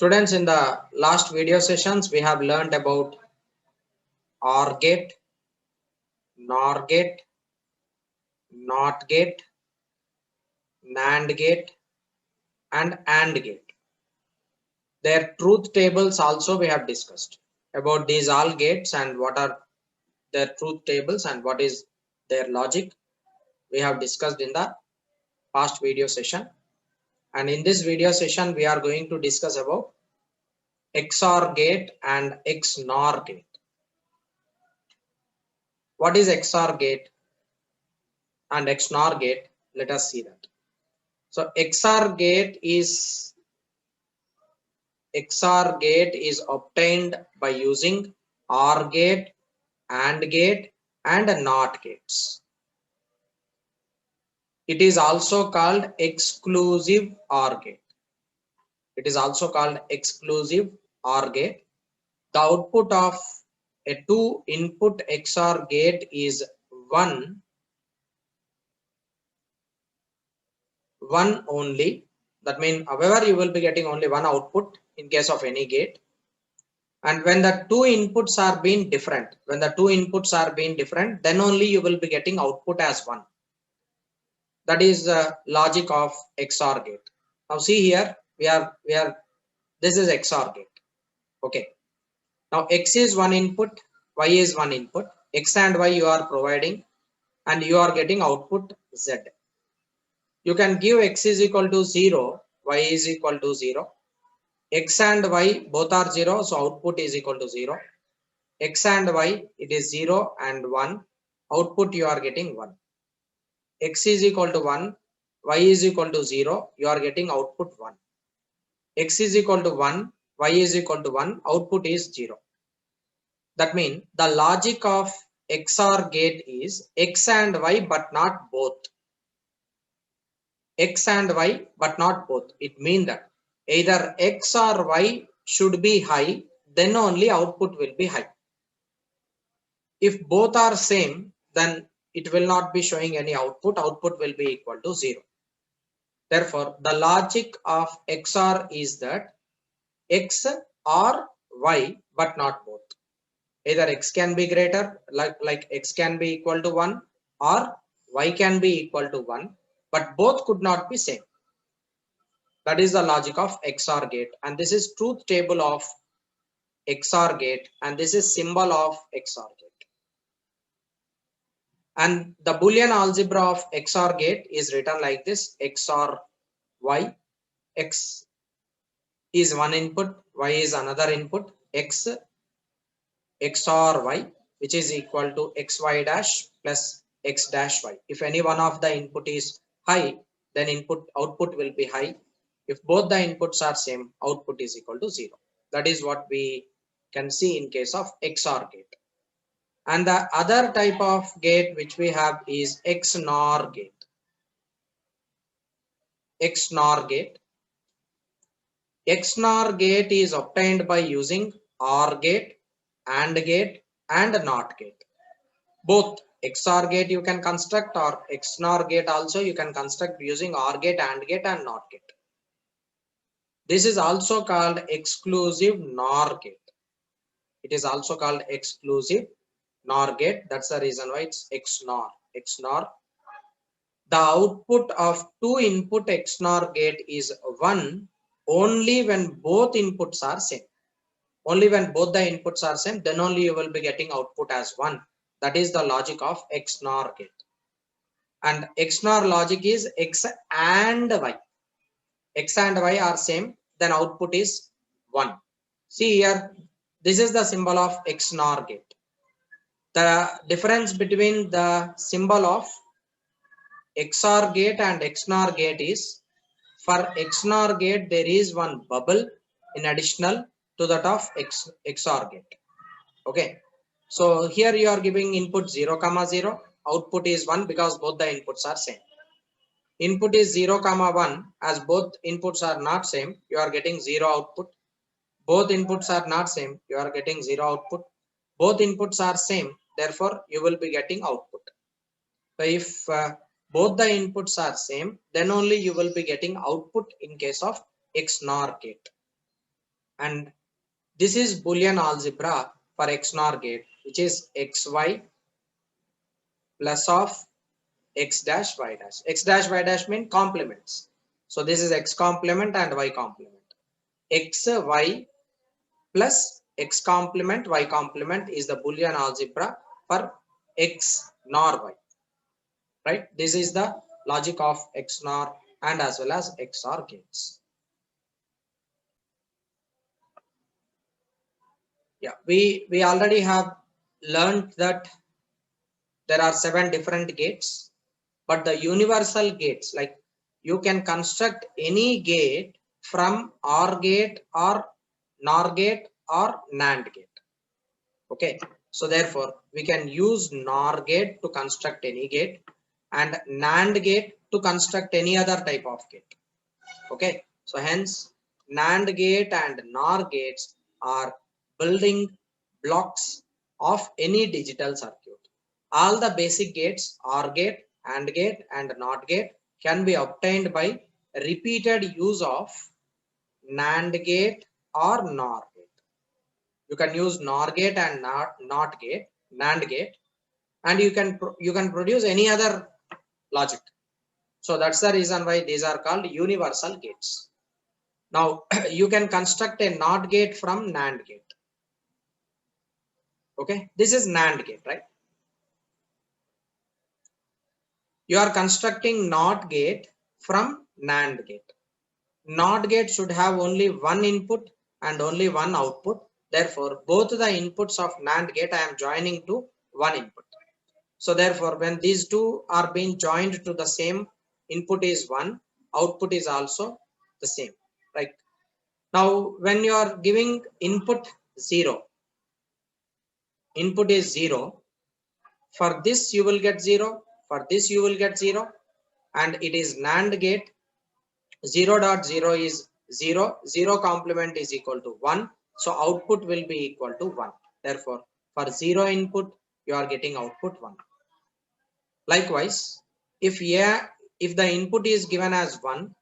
Students, in the last video sessions, we have learned about OR gate, NOR gate, NOT gate, NAND gate, and AND gate. Their truth tables also we have discussed about these all gates and what are their truth tables and what is their logic. We have discussed in the past video session. And in this video session, we are going to discuss about XOR gate and XNOR gate. What is XOR gate and XNOR gate? Let us see that. So XOR gate is obtained by using OR gate, AND gate, and NOT gates. It is also called exclusive OR gate. It is also called exclusive OR gate. The output of a two input XOR gate is one only. That means however you will be getting only one output in case of any gate. And when the two inputs are being different, then only you will be getting output as one. That is the logic of XOR gate. Now see here, this is XOR gate. Okay. Now X is one input, Y is one input. X and Y you are providing, and you are getting output Z. You can give X is equal to 0, Y is equal to 0. X and Y both are 0, so output is equal to 0. X and Y, it is 0 and 1. Output you are getting 1. X is equal to 1, Y is equal to 0. You are getting output 1. X is equal to 1, Y is equal to 1. Output is 0. That means the logic of XOR gate is X and Y but not both. X and Y but not both. It means that either X or Y should be high, then only output will be high. If both are same, then it will not be showing any output. Output will be equal to 0. Therefore, the logic of XOR is that X or Y but not both. Either X can be greater, like X can be equal to 1, or Y can be equal to 1, but both could not be same. That is the logic of XOR gate, and this is truth table of XOR gate, and this is symbol of XOR gate. And the Boolean algebra of XOR gate is written like this: XOR Y. X is one input, Y is another input. X XOR Y, which is equal to XY dash plus X dash Y. If any one of the input is high, then output will be high. If both the inputs are same, output is equal to 0. That is what we can see in case of XOR gate. And the other type of gate which we have is XNOR gate. XNOR gate. XNOR gate is obtained by using OR gate, AND gate, and NOT gate. Both XOR gate you can construct, or XNOR gate also you can construct using OR gate, AND gate, and NOT gate. This is also called exclusive NOR gate. It is also called exclusive NOR gate. That's the reason why it's XNOR. XNOR. The output of two input XNOR gate is 1 only when both inputs are same. Only when both the inputs are same, then only you will be getting output as 1. That is the logic of XNOR gate. And XNOR logic is X and Y. X and Y are same, then output is 1. See here, this is the symbol of XNOR gate. The difference between the symbol of XOR gate and XNOR gate is, for XNOR gate there is one bubble in additional to that of XOR gate. Okay, so here you are giving input 0, 0, output is 1 because both the inputs are same. Input is 0, 1, as both inputs are not same, you are getting 0 output. Both inputs are not same, you are getting 0 output. Both inputs are same, therefore you will be getting output. So if both the inputs are same, then only you will be getting output in case of XNOR gate. and this is Boolean algebra for XNOR gate, which is xy plus of x dash y dash. X dash y dash mean complements. So this is x complement and y complement. X y plus x complement y complement is the Boolean algebra for x nor y. Right? This is the logic of XNOR and as well as XOR gates. Yeah, we already have learned that there are 7 different gates, but the universal gates, like you can construct any gate from OR gate or NOR gate or NAND gate. Okay, so therefore we can use NOR gate to construct any gate and NAND gate to construct any other type of gate. Okay, so hence NAND gate and NOR gates are building blocks of any digital circuit. All the basic gates, OR gate, AND gate and NOT gate, can be obtained by repeated use of NAND gate or NOR gate. You can use NOR gate and NOT gate, NAND gate, and you can produce any other logic. So that's the reason why these are called universal gates. Now you can construct a NOT gate from NAND gate. Okay, this is NAND gate, right? You are constructing NOT gate from NAND gate. NOT gate should have only one input and only one output. Therefore, both the inputs of NAND gate I am joining to one input. So therefore, when these two are being joined to the same, input is 1, output is also the same. Right? Now, when you are giving input 0, input is 0. For this you will get 0. For this you will get 0. And it is NAND gate. 0.0 is 0. 0 complement is equal to 1. So output will be equal to 1. Therefore, for 0 input, you are getting output 1. Likewise, if the input is given as 1,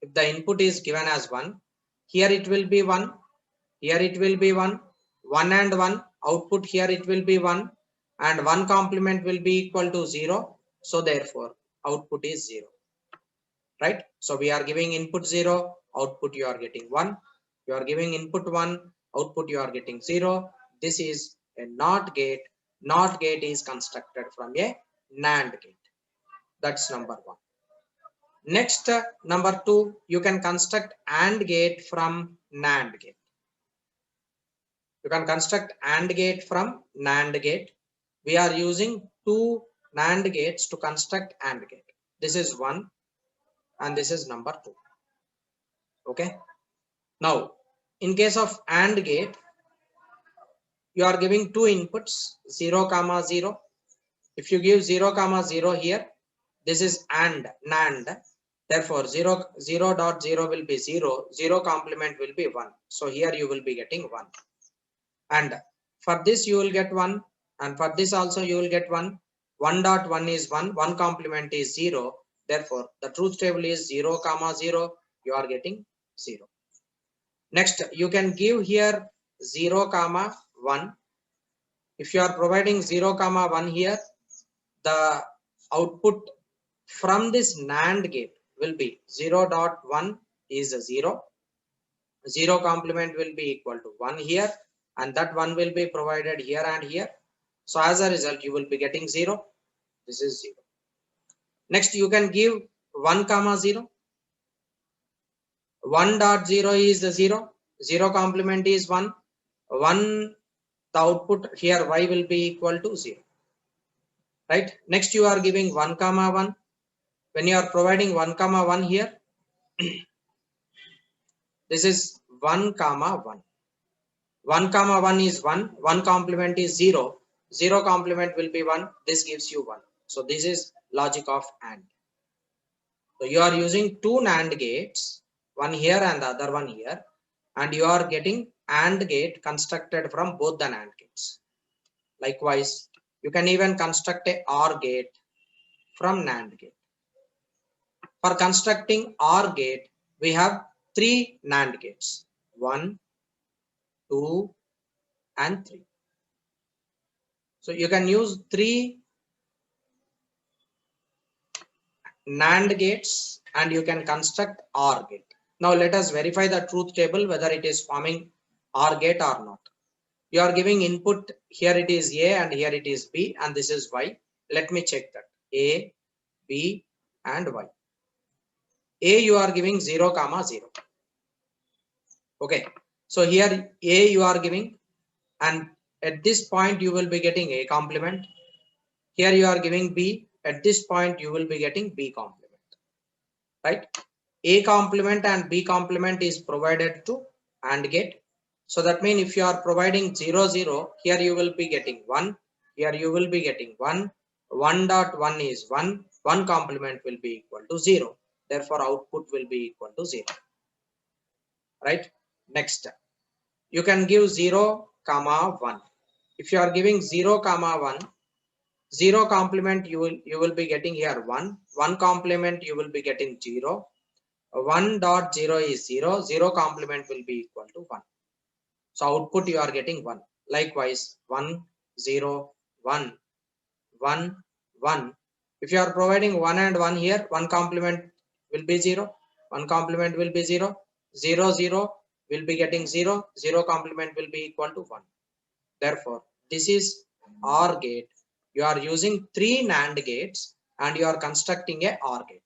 if the input is given as 1, here it will be 1, here it will be 1, 1 and 1, output here it will be 1, and 1 complement will be equal to 0. So therefore, output is 0. Right? So we are giving input 0, output you are getting 1. You are giving input 1, output you are getting 0. This is a NOT gate. NOT gate is constructed from a NAND gate. That's number 1. Next, number 2, you can construct AND gate from NAND gate. You can construct AND gate from NAND gate. We are using 2 NAND gates to construct AND gate. This is 1 and this is number 2. Okay. Now, in case of AND gate, you are giving 2 inputs, 0, 0. If you give 0, 0 here, this is AND, NAND. Therefore, 0, 0.0 will be 0, 0 complement will be 1. So here you will be getting 1. And for this you will get 1, and for this also you will get 1. 1.1 is 1, 1 complement is 0. Therefore, the truth table is 0, 0. You are getting 0. Next, you can give here 0, 1. If you are providing 0, 1 here, the output from this NAND gate will be 0.1 is a 0. 0 complement will be equal to 1 here, and that 1 will be provided here and here. So as a result, you will be getting 0. This is 0. Next, you can give 1, 0. 1.0 is the 0. 0 complement is 1. 1, the output here y will be equal to 0. Right? Next, you are giving 1, 1. When you are providing 1, 1 here, this is 1, 1. 1, 1 is 1. 1 complement is 0. 0 complement will be 1. This gives you 1. So this is logic of AND. So you are using 2 NAND gates, one here and the other one here, and you are getting AND gate constructed from both the NAND gates. Likewise, you can even construct a OR gate from NAND gate. For constructing OR gate, we have 3 NAND gates. 1, 2, and 3. So you can use 3 NAND gates and you can construct OR gate. Now let us verify the truth table whether it is forming OR gate or not. You are giving input, here it is A and here it is B and this is Y. Let me check that. A, B and Y. A you are giving 0, 0. Okay. So here A you are giving, and at this point you will be getting A complement. Here you are giving B. At this point you will be getting B complement. Right? A complement and B complement is provided to AND gate. So that means if you are providing 0, 0, here you will be getting 1. Here you will be getting 1. 1.1 is 1. 1 complement will be equal to 0. Therefore, output will be equal to 0. Right? Next, you can give 0, 1. If you are giving 0, 1, 0 complement you will be getting here 1. 1 complement you will be getting 0. 1.0 is 0. 0 complement will be equal to 1. So output you are getting 1. Likewise 1, 0, 1, 1, 1. If you are providing 1 and 1 here, 1 complement will be 0. 1 complement will be 0. 0, 0 will be getting 0. 0 complement will be equal to 1. Therefore, this is OR gate. You are using 3 NAND gates and you are constructing a OR gate.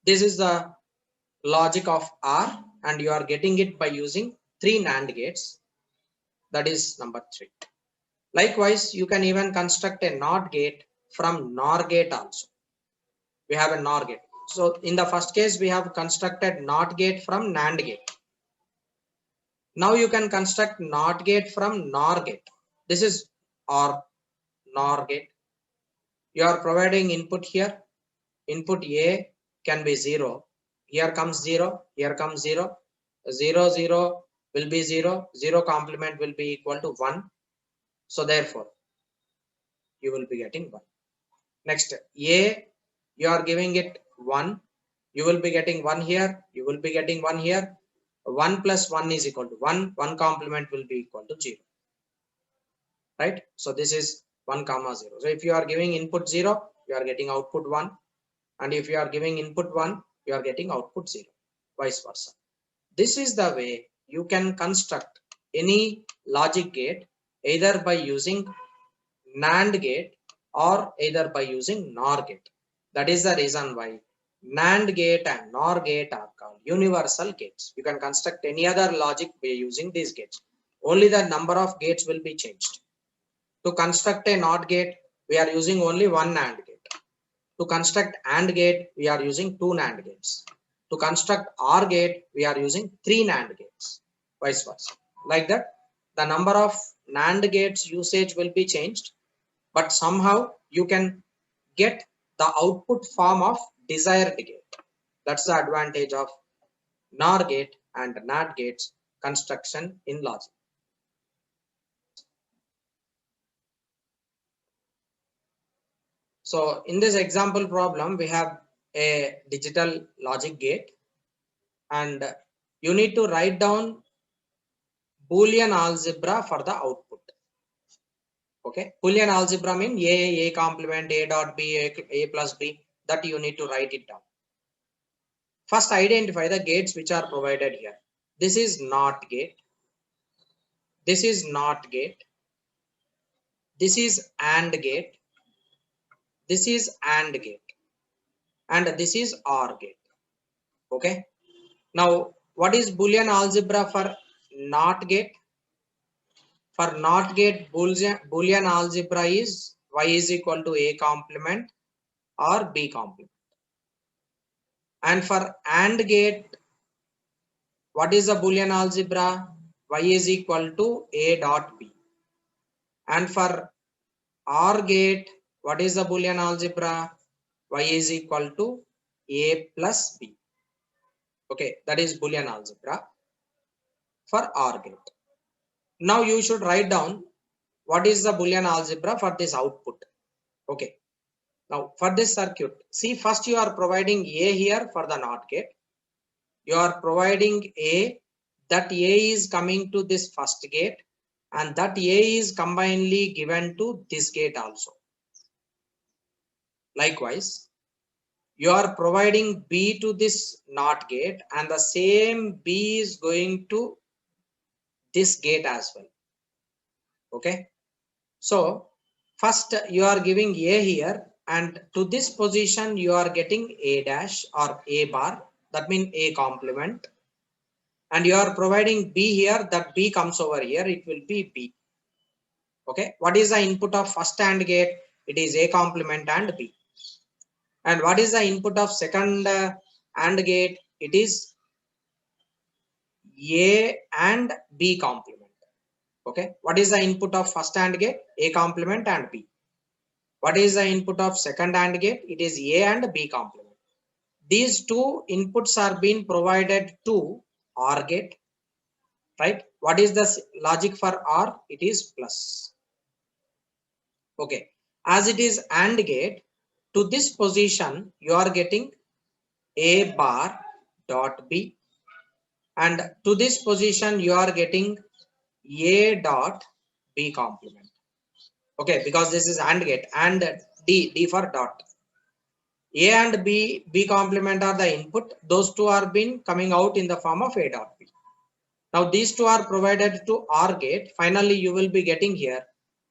This is the logic of OR and you are getting it by using 3 NAND gates. That is number 3. Likewise, you can even construct a NOT gate from NOR gate also. We have a NOR gate. So in the first case, we have constructed NOT gate from NAND gate. Now you can construct NOT gate from NOR gate. This is OR NOR gate. You are providing input here. Input A can be 0. Here comes 0. Here comes 0. 0, 0 will be 0. 0 complement will be equal to 1. So therefore, you will be getting 1. Next, A, you are giving it 1. You will be getting 1 here. You will be getting 1 here. 1 plus 1 is equal to 1. 1 complement will be equal to 0. Right? So this is 1, 0. So if you are giving input 0, you are getting output 1. And if you are giving input 1, you are getting output 0. Vice versa. This is the way you can construct any logic gate either by using NAND gate or either by using NOR gate. That is the reason why NAND gate and NOR gate are called universal gates. You can construct any other logic by using these gates. Only the number of gates will be changed. To construct a NOT gate, we are using only one NAND gate. To construct AND gate, we are using 2 NAND gates. To construct OR gate, we are using 3 NAND gates. Vice versa. Like that, the number of NAND gates usage will be changed, but somehow you can get the output form of desired gate. That's the advantage of NOR gate and NAND gates construction in logic. So in this example problem, we have a digital logic gate and you need to write down Boolean algebra for the output. Okay, Boolean algebra means A complement, A dot B, A plus B, that you need to write it down. First, identify the gates which are provided here. This is NOT gate. This is NOT gate. This is AND gate. This is AND gate. And this is OR gate. Okay. Now, what is Boolean algebra for NOT gate? For NOT gate, Boolean algebra is Y is equal to A complement or B complement. And for AND gate, what is the Boolean algebra? Y is equal to A dot B. And for OR gate, what is the Boolean algebra? Y is equal to A plus B. Okay, that is Boolean algebra for OR gate. Now you should write down what is the Boolean algebra for this output. Okay. Now for this circuit, see, first you are providing A here for the NOT gate. You are providing A, that A is coming to this first gate and that A is combinedly given to this gate also. Likewise, you are providing B to this NOT gate and the same B is going to this gate as well. Okay. So first you are giving A here and to this position you are getting A dash or A bar, that means A complement, and you are providing B here, that B comes over here, it will be B. Okay, what is the input of first AND gate? It is A complement and B. And what is the input of second AND gate? It is A and B complement. Okay, what is the input of first AND gate? A complement and B. What is the input of second AND gate? It is A and B complement. These two inputs are being provided to OR gate, right? What is the logic for OR? It is plus. Okay, as it is AND gate, to this position you are getting A bar dot B, and to this position you are getting A dot B complement. Okay, because this is AND gate, and D for dot. A and B complement are the input. Those two are been coming out in the form of A dot B. Now these two are provided to OR gate. Finally, you will be getting here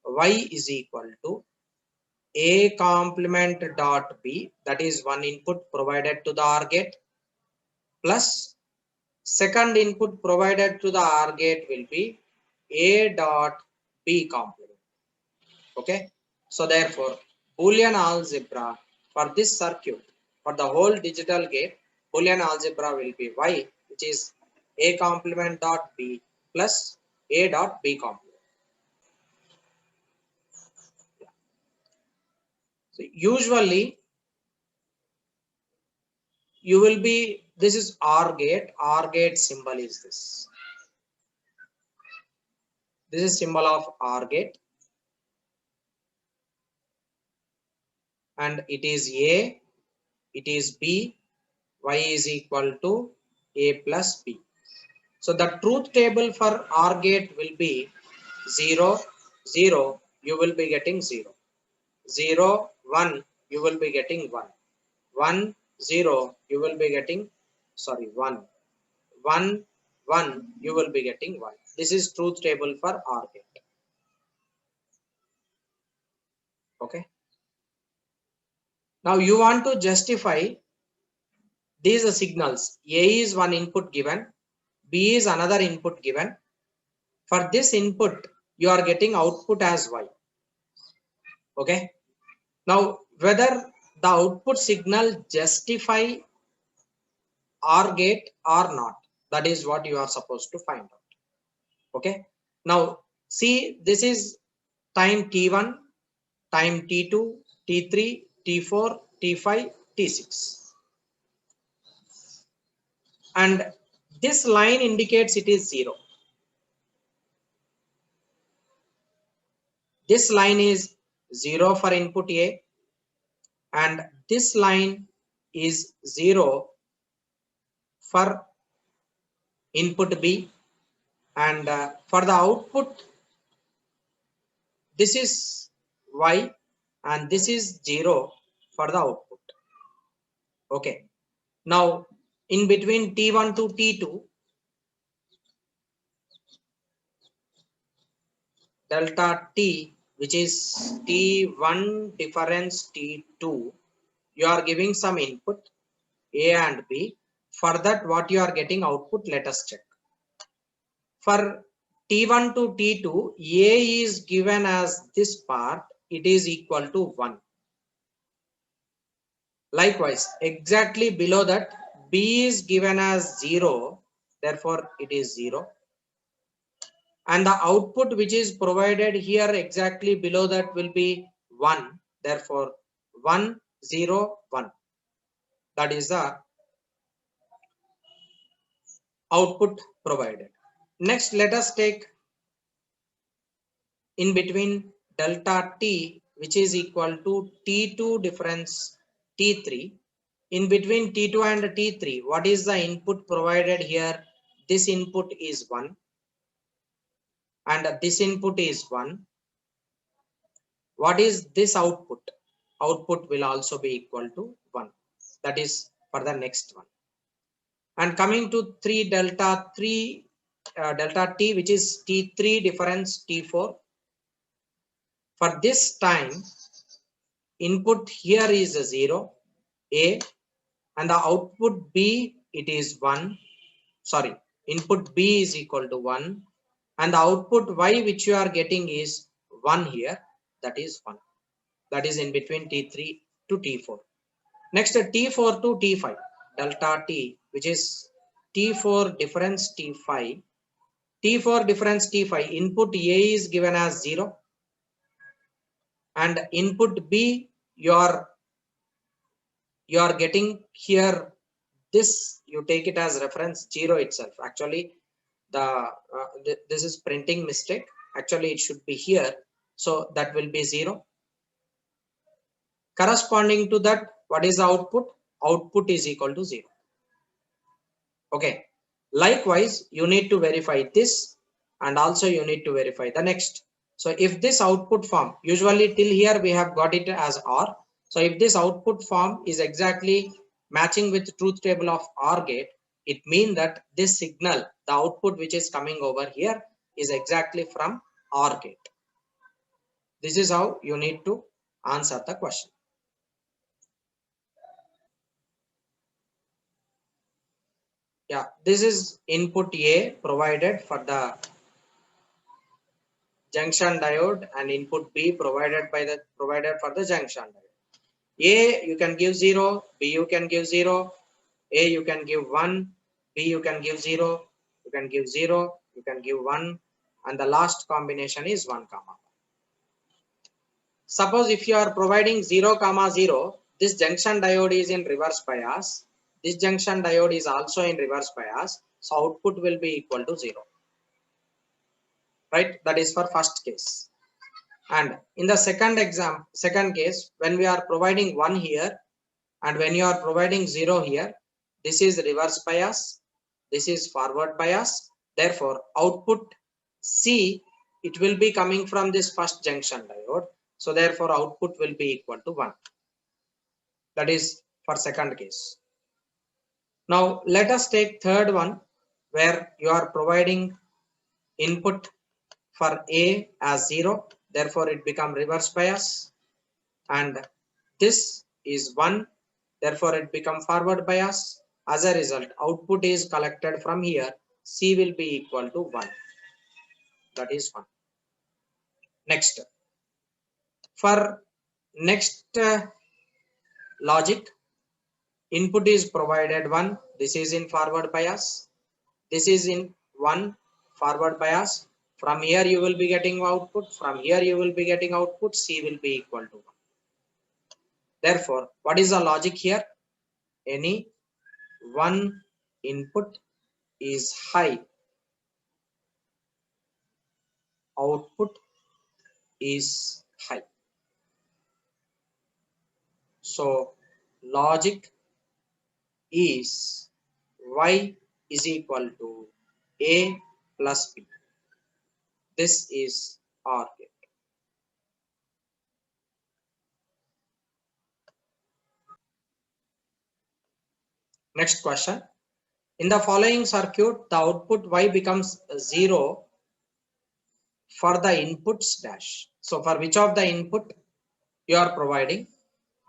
Y is equal to A complement dot B, that is one input provided to the OR gate, plus second input provided to the OR gate will be A dot B complement. Okay, so therefore Boolean algebra for this circuit, for the whole digital gate, Boolean algebra will be Y, which is A complement dot B plus A dot B complement. So usually you will be, this is OR gate symbol is this. This is symbol of OR gate, and it is A, it is B, Y is equal to A plus B. So the truth table for OR gate will be 0, 0, you will be getting 0. 0, 1, you will be getting 1. 1, 0, you will be getting, 1. 1, 1, you will be getting 1. This is truth table for OR gate. Okay. Now you want to justify these signals. A is one input given, B is another input given. For this input, you are getting output as Y. Okay. Now, whether the output signal justify OR gate or not, that is what you are supposed to find out. Okay. Now, see, this is time T1, time T2, T3, T4, T5, T6. And this line indicates it is 0. This line is 0 for input A, and this line is 0 for input B, and for the output this is Y and this is 0 for the output. Okay. Now in between T1 to T2, delta T, which is T1 difference T2, you are giving some input A and B. For that, what you are getting output, let us check. For T1 to T2, A is given as this part, it is equal to 1. Likewise, exactly below that, B is given as 0, therefore it is 0. And the output which is provided here exactly below that will be 1, therefore 1, 0, 1. That is the output provided. Next, let us take in between delta T, which is equal to T2 difference T3. In between T2 and T3, what is the input provided here? this input is 1 and this input is 1, what is this output? Output will also be equal to 1. That is for the next one. And coming to 3 delta t, which is T3 difference T4. For this time, input here is a 0, A, and the output B, it is 1. Sorry, input B is equal to 1. And the output Y, which you are getting is 1 here. That is 1. That is in between T3 to T4. Next, T4 to T5, delta T, which is T4 difference T5. T4 difference T5, input A is given as 0 and input B you are getting here, this you take it as reference 0 itself. Actually this is printing mistake, actually it should be here, so that will be 0. Corresponding to that, what is the output? Output is equal to 0. Okay, likewise you need to verify this and also you need to verify the next. So if this output form, usually till here we have got it as OR. So if this output form is exactly matching with truth table of OR gate, it means that this signal, the output which is coming over here, is exactly from OR gate. This is how you need to answer the question. Yeah, this is input A provided for the junction diode and input B provided for the junction diode. A you can give 0, B you can give 0, A you can give 1, B you can give 0, you can give 0, you can give 1, and the last combination is 1 comma. Suppose if you are providing 0 comma 0, this junction diode is in reverse bias, this junction diode is also in reverse bias, so output will be equal to 0. Right, that is for first case. And in the second case, when we are providing 1 here and when you are providing 0 here, this is reverse bias, this is forward bias. Therefore, output C, it will be coming from this first junction diode. So therefore, output will be equal to 1. That is for second case. Now let us take third one, where you are providing input for A as 0. Therefore, it become reverse bias, and this is 1. Therefore, it become forward bias. As a result, output is collected from here. C will be equal to 1. That is 1. Next, for next logic, input is provided 1. This is in forward bias. This is in 1 forward bias. From here you will be getting output. From here you will be getting output. C will be equal to 1. Therefore, what is the logic here? Any one input is high, output is high. So logic is Y is equal to A plus B. This is OR gate. Next question. In the following circuit, the output Y becomes 0 for the inputs dash. So for which of the input you are providing,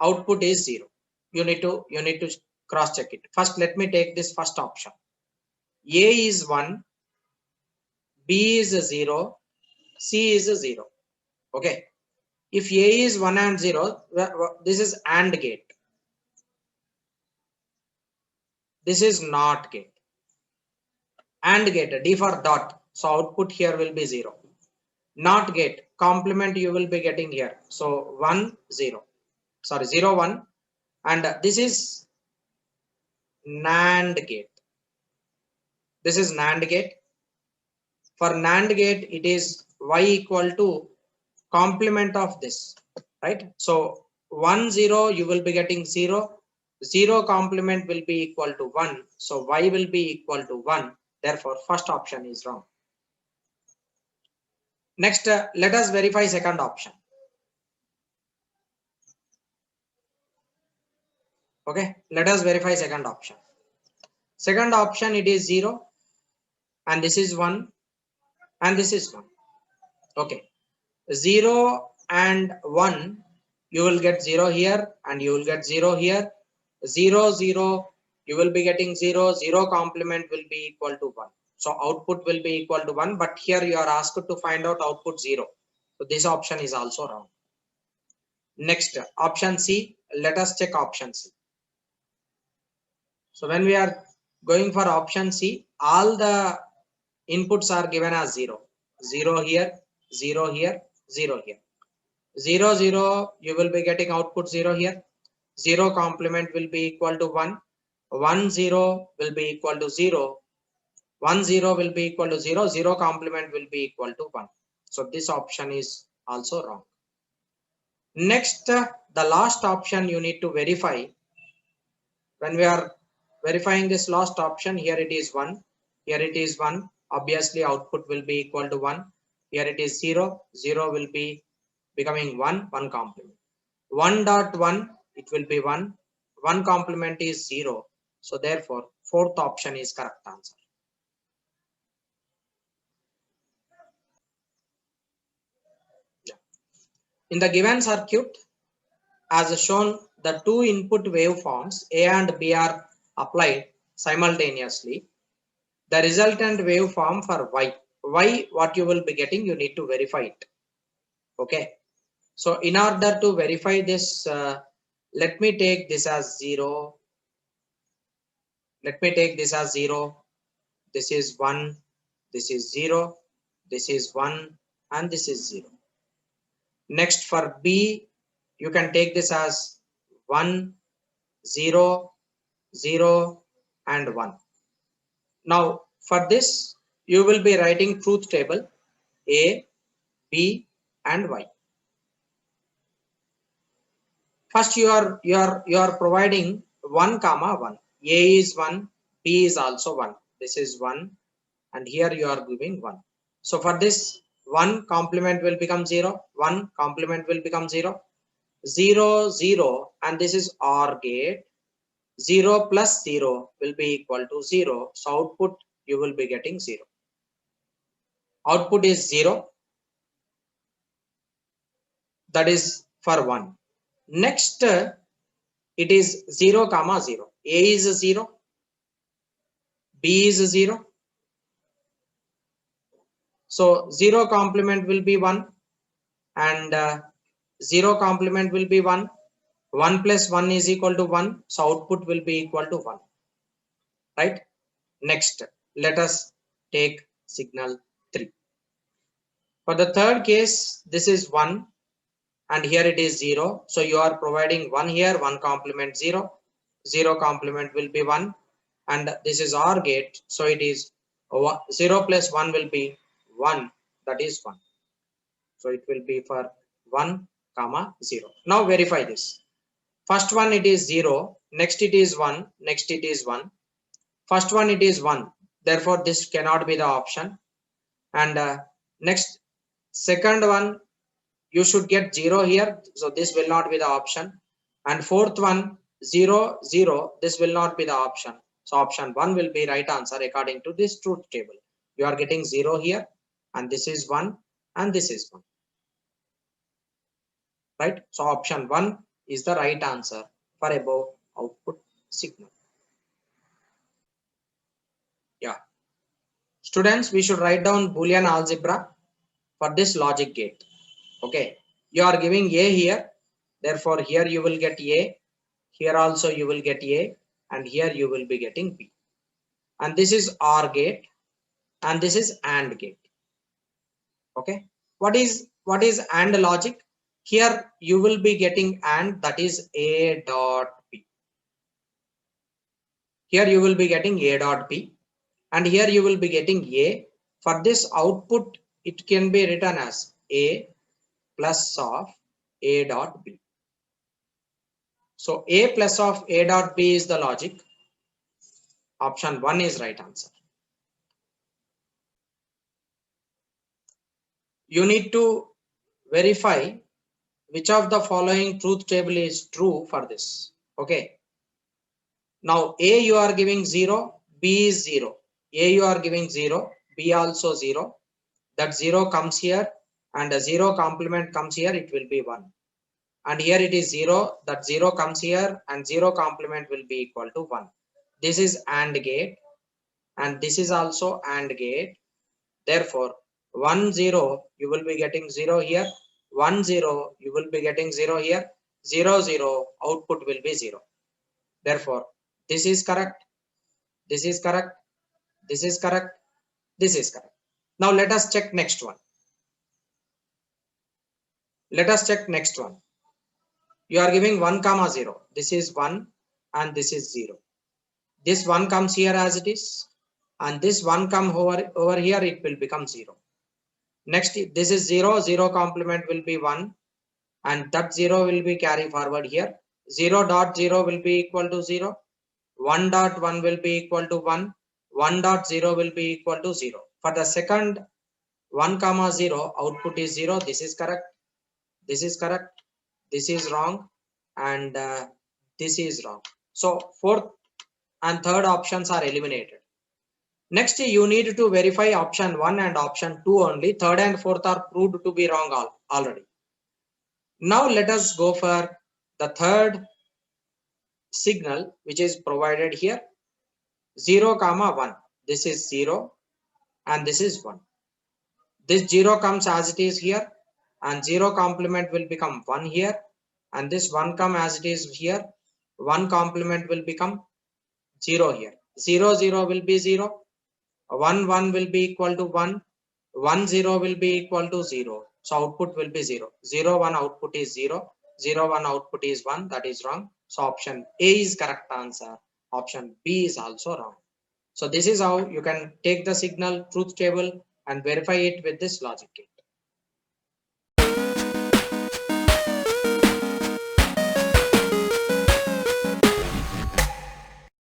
output is 0. You need to cross check it. First, let me take this first option. A is 1, B is 0, C is 0. Okay. If A is 1 and 0, this is AND gate. This is NOT gate. AND gate, D for dot. So output here will be 0. NOT gate, complement you will be getting here. So 1, 0. Sorry, 0, 1. And this is NAND gate. This is NAND gate. For NAND gate, it is Y equal to complement of this, right? So 1, 0, you will be getting 0. 0 complement will be equal to 1. So Y will be equal to 1. Therefore, first option is wrong. Next, let us verify second option. Okay, let us verify second option. Second option, it is 0 and this is 1 and this is 1. Okay, 0 and 1, you will get 0 here and you will get 0 here. 0 0, you will be getting 0. 0 complement will be equal to 1. So output will be equal to 1, but here you are asked to find out output 0. So this option is also wrong. Next, option C. Let us check option C. So when we are going for option C, all the inputs are given as 0. 0 here, 0 here, 0 here. 0 0, you will be getting output 0 here. 0 complement will be equal to 1. 1 0 will be equal to 0. 1 0 will be equal to 0. 0 complement will be equal to 1. So this option is also wrong. Next, the last option you need to verify. When we are verifying this last option, here it is 1, here it is 1. Obviously, output will be equal to 1. Here it is 0, 0 will be becoming 1, 1 complement. 1.1, it will be 1. 1 complement is 0. So therefore, fourth option is correct answer. Yeah. In the given circuit, as shown, the two input waveforms A and B are applied simultaneously. The resultant waveform for Y, what you will be getting, you need to verify it. Okay. So in order to verify this, let me take this as 0. Let me take this as 0. This is 1. This is 0. This is 1. And this is 0. Next, for B, you can take this as 1, 0, 0, and 1. Now, for this, you will be writing truth table A, B, and Y. First, you are providing 1 comma 1. A is 1, B is also 1. This is 1, and here you are giving 1. So for this, 1 complement will become 0. 1 complement will become 0. 0, 0, and this is OR gate. 0 plus 0 will be equal to 0. So output you will be getting 0. Output is 0. That is for 1. Next, it is 0 comma 0. A is 0. B is 0. So 0 complement will be 1 and 0 complement will be 1. 1 plus 1 is equal to 1. So output will be equal to 1. Right? Next, let us take signal 3. For the third case, this is 1 and here it is 0. So you are providing 1 here, 1 complement 0. 0 complement will be 1 and this is OR gate. So it is 0 plus 1 will be 1, that is 1. So it will be for 1 comma 0. Now verify this. First one it is 0, next it is 1, next it is 1. First one it is 1, therefore this cannot be the option. And next, second one, you should get 0 here, so this will not be the option. And fourth one, 0 0, this will not be the option. So option 1 will be right answer according to this truth table. You are getting 0 here and this is 1 and this is 1. Right? So option 1 is the right answer for above output signal. Yeah. Students, we should write down Boolean algebra for this logic gate. Okay. You are giving A here. Therefore, here you will get A. Here also you will get A. And here you will be getting B. And this is OR gate. And this is AND gate. Okay. What is AND logic? Here you will be getting AND, that is A dot B. Here you will be getting A dot B. And here you will be getting A. For this output, it can be written as A plus of A dot B. So A plus of A dot B is the logic. Option 1 is right answer. you need to verify which of the following truth table is true for this. Okay, now A you are giving 0, B is 0. A you are giving 0, B also 0. That 0 comes here and a 0 complement comes here, it will be 1. And here it is 0, that 0 comes here and 0 complement will be equal to 1. This is AND gate and this is also AND gate. Therefore 1 0 you will be getting 0 here, 1 0 you will be getting 0 here, 0 0 output will be 0. Therefore this is correct, this is correct, this is correct, this is correct. Now let us check next one. Let us check next one. You are giving 1 comma 0. This is 1 and this is 0. This 1 comes here as it is and this 1 come over here, it will become 0. Next this is 0, 0 complement will be 1 and that 0 will be carry forward here. 0 dot 0 will be equal to 0, 1 dot 1 will be equal to 1, 1 dot 0 will be equal to 0. For the second 1 comma 0 output is 0. This is correct, this is correct, this is wrong, and this is wrong. So fourth and third options are eliminated. Next you need to verify option 1 and option 2 only. Third and fourth are proved to be wrong already. Now let us go for the third signal which is provided here. 0 comma 1, this is 0 and this is 1. This 0 comes as it is here and 0 complement will become 1 here and this 1 come as it is here, 1 complement will become 0 here. 0 0 will be 0, 1 1 will be equal to 1, 1 0 will be equal to 0. So output will be 0, 0 1 output is 0, 0 1 output is 1. That is wrong. So option A is correct answer. Option B is also wrong. So this is how you can take the signal truth table and verify it with this logic gate.